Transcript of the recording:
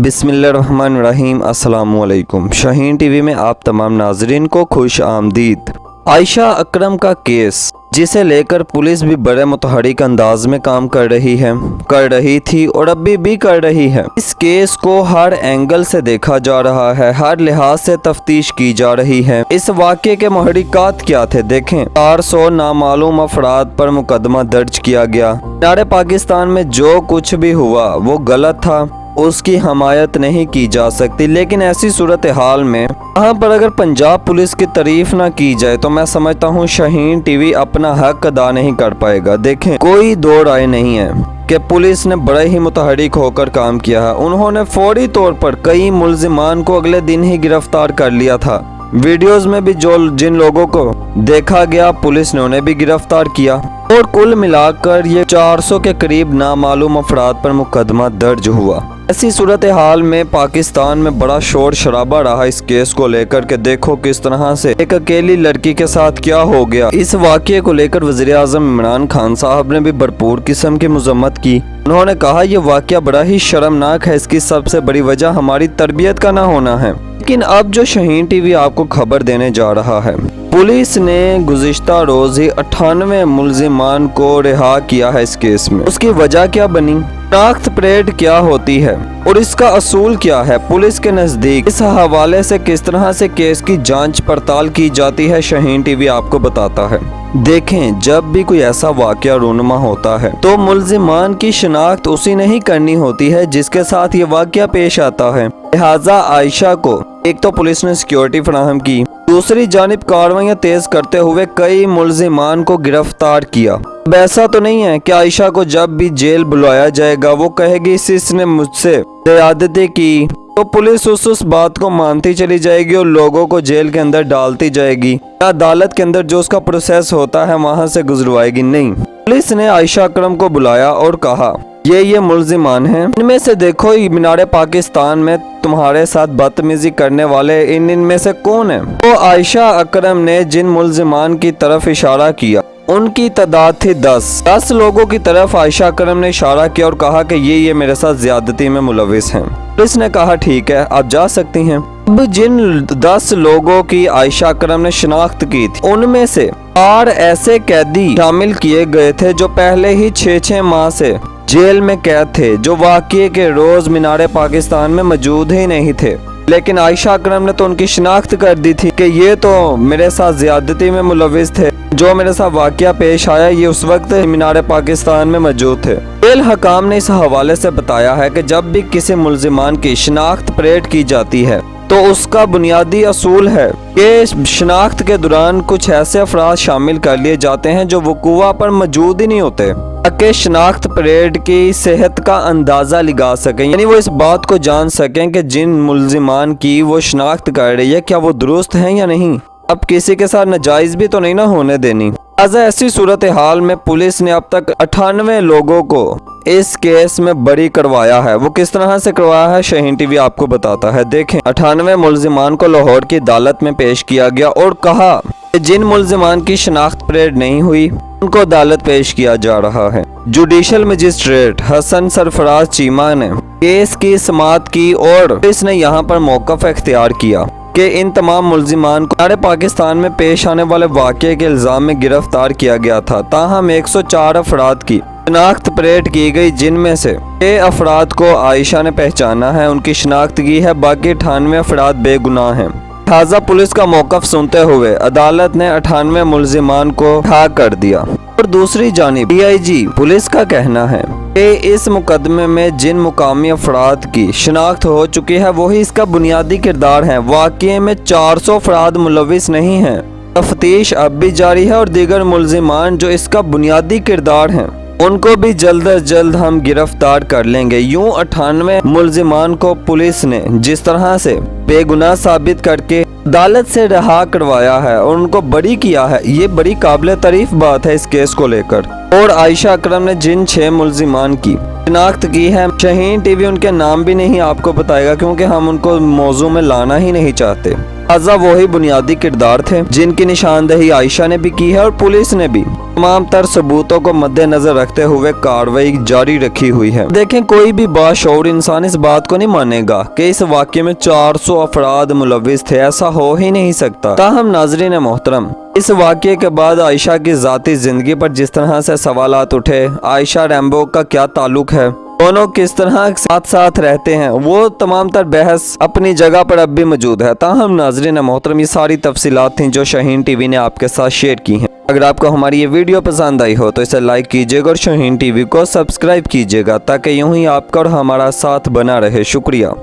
बिस्मिल्लाहिर्रहमानिर्रहीम। अस्सलामुअलैकुम। शाहीन टीवी में आप तमाम नाजरीन को खुश आमदीद। आयशा अकरम का केस, जिसे लेकर पुलिस भी बड़े मुतहरिक अंदाज में काम कर रही थी और अभी भी कर रही है। इस केस को हर एंगल से देखा जा रहा है, हर लिहाज से तफ्तीश की जा रही है। इस वाक़े के महरिकात क्या थे, देखें। 400 नामालूम अफराद पर मुकदमा दर्ज किया गया। मीनार पाकिस्तान में जो कुछ भी हुआ वो गलत था, उसकी हमायत नहीं की जा सकती। लेकिन ऐसी सूरत हाल में यहाँ पर अगर पंजाब पुलिस की तारीफ ना की जाए तो मैं समझता हूँ शाहीन टीवी अपना हक अदा नहीं कर पाएगा। देखें, कोई दो राय नहीं है कि पुलिस ने बड़े ही मुतहरिक होकर काम किया है। उन्होंने फौरी तौर पर कई मुल्जिमान को अगले दिन ही गिरफ्तार कर लिया था। वीडियोस में भी जिन लोगों को देखा गया, पुलिस ने उन्हें भी गिरफ्तार किया और कुल मिलाकर ये 400 के करीब नामालूम अफराद पर मुकदमा दर्ज हुआ। ऐसी सूरत हाल में पाकिस्तान में बड़ा शोर शराबा रहा इस केस को लेकर के देखो किस तरह से एक अकेली लड़की के साथ क्या हो गया। इस वाक़े को लेकर वज़ीर आज़म इमरान खान साहब ने भी भरपूर किस्म की मज़म्मत की। उन्होंने कहा यह वाक़या बड़ा ही शर्मनाक है, इसकी सबसे बड़ी वजह हमारी तरबियत का ना होना है। लेकिन अब जो शाहीन टीवी आपको खबर देने जा रहा है, पुलिस ने गुज़िश्ता रोज ही 98 मुल्जिमान को रिहा किया है इस केस में। उसकी वजह क्या बनी, शनाख्त परेड क्या होती है और इसका असूल क्या है पुलिस के नज़दीक, इस हवाले से किस तरह से केस की जांच पड़ताल की जाती है, शाहीन टीवी आपको बताता है। देखें, जब भी कोई ऐसा वाक़या रूनुमा होता है तो मुल्जिमान की शनाख्त उसी नहीं करनी होती है जिसके साथ ये वाक़या पेश आता है। लिहाजा आयशा को एक तो पुलिस ने सिक्योरिटी फराहम की, दूसरी जानिब कार्रवाइयाँ तेज करते हुए कई मुल्जिमान को गिरफ्तार किया। अब ऐसा तो नहीं है कि आयशा को जब भी जेल बुलाया जाएगा वो कहेगी इसने मुझसे ज़्यादती की, तो पुलिस उस बात को मानती चली जाएगी और लोगों को जेल के अंदर डालती जाएगी। अदालत के अंदर जो उसका प्रोसेस होता है वहां से गुजरवाएगी नहीं। पुलिस ने आयशा अकरम को बुलाया और कहा ये मुल्जिमान हैं, इनमें से देखो मीनार पाकिस्तान में तुम्हारे साथ बदतमीजी करने वाले इनमें से कौन है। तो आयशा अकरम ने जिन मुल्जिमान की तरफ इशारा किया उनकी तादाद थी 10 लोगों की तरफ आयशा अकरम ने इशारा किया और कहा कि ये मेरे साथ ज्यादती में मुलविस हैं। पुलिस ने कहा ठीक है, आप जा सकती हैं। अब जिन 10 लोगों की आयशा अकरम ने शनाख्त की थी उनमें से 4 ऐसे कैदी शामिल किए गए थे जो पहले ही 6 माह से जेल में कैद थे, जो वाक़ये के रोज मीनार पाकिस्तान में मौजूद ही नहीं थे। लेकिन आयशा अकरम ने तो उनकी शनाख्त कर दी थी कि ये तो मेरे साथ ज्यादती में मुलविस थे, जो मेरे साथ वाक़या पेश आया ये उस वक्त मीनार पाकिस्तान में मौजूद थे। जेल हकाम ने इस हवाले से बताया है कि जब भी किसी मुल्जिमान की शनाख्त परेड की जाती है तो उसका बुनियादी असूल है कि शनाख्त के दौरान कुछ ऐसे अफराद शामिल कर लिए जाते हैं जो वकूआ पर मौजूद ही नहीं होते, ताकि शनाख्त परेड की सेहत का अंदाज़ा लगा सकें, यानी वो इस बात को जान सकें कि जिन मुल्जिमान की वो शनाख्त कर रही है क्या वो दुरुस्त हैं या नहीं। अब किसी के साथ नाजायज़ भी तो नहीं ना होने देनी। ऐसी सूरत हाल में पुलिस ने अब तक 98 लोगों को इस केस में बरी करवाया है। वो किस तरह से करवाया है शाहीन टीवी आपको बताता है। देखें, 98 मुल्जिमान को लाहौर की अदालत में पेश किया गया और कहा कि जिन मुल्जिमान की शनाख्त परेड नहीं हुई उनको अदालत पेश किया जा रहा है। जुडिशल मजिस्ट्रेट हसन सरफराज चीमा ने केस की समाअत की और पुलिस ने यहाँ पर मौक़िफ़ इख्तियार किया कि इन तमाम मुल्जिमान को मीनार पाकिस्तान में पेश आने वाले वाक़ये के इल्ज़ाम में गिरफ्तार किया गया था। ताहम 104 अफराद की शनाख्त परेड की गई, जिनमें से 6 अफराद को आयशा ने पहचाना है, उनकी शनाख्त की है, बाकी 98 अफराद बेगुनाह हैं। लिहाजा पुलिस का मौक़िफ़ सुनते हुए अदालत ने 98 मुल्जिमान को रिहा कर दिया। और दूसरी जानिब DIG पुलिस का कहना है कि इस मुकदमे में जिन मुकामी अफराद की शनाख्त हो चुकी है वही इसका बुनियादी किरदार है। वाक़ये में 400 अफराद मुलविस नहीं हैं। तफ्तीश अब भी जारी है और दीगर मुल्जिमान जो इसका बुनियादी किरदार हैं उनको भी जल्द अज जल्द हम गिरफ्तार कर लेंगे। यूं 98 मुल्जिमान को पुलिस ने जिस तरह से बेगुनाह साबित करके अदालत से रिहा करवाया है और उनको बरी किया है, ये बड़ी काबिल तारीफ बात है इस केस को लेकर। और आयशा अकरम ने जिन 6 मुल्जिमान की शनाख्त की है, शाहीन टीवी उनके नाम भी नहीं आपको बताएगा क्योंकि हम उनको मौजू में लाना ही नहीं चाहते। लिहाजा वही बुनियादी किरदार थे जिनकी निशानदेही आयशा ने भी की है और पुलिस ने भी तमाम तर सबूतों को मद्देनजर रखते हुए कार्रवाई जारी रखी हुई है। देखें, कोई भी बाशऊर इंसान इस बात को नहीं मानेगा कि इस वाक़ये में 400 अफराद मुलविस थे। ऐसा हो ही नहीं सकता। ताहम नाज़रीन मोहतरम, इस वाक़ये के बाद आयशा की ज़ाती ज़िंदगी पर जिस तरह से सवालात उठे, आयशा रैम्बो का क्या ताल्लुक है, दोनों किस तरह साथ साथ रहते हैं, वो तमाम तर बहस अपनी जगह पर अब भी मौजूद है। ताहम नाज़रीन मोहतरम, ये सारी तफसीलात थीं जो शाहीन टीवी ने आपके साथ शेयर की हैं। अगर आपको हमारी ये वीडियो पसंद आई हो तो इसे लाइक कीजिएगा और शाहीन टीवी को सब्सक्राइब कीजिएगा ताकि यूं ही आपका और हमारा साथ बना रहे। शुक्रिया।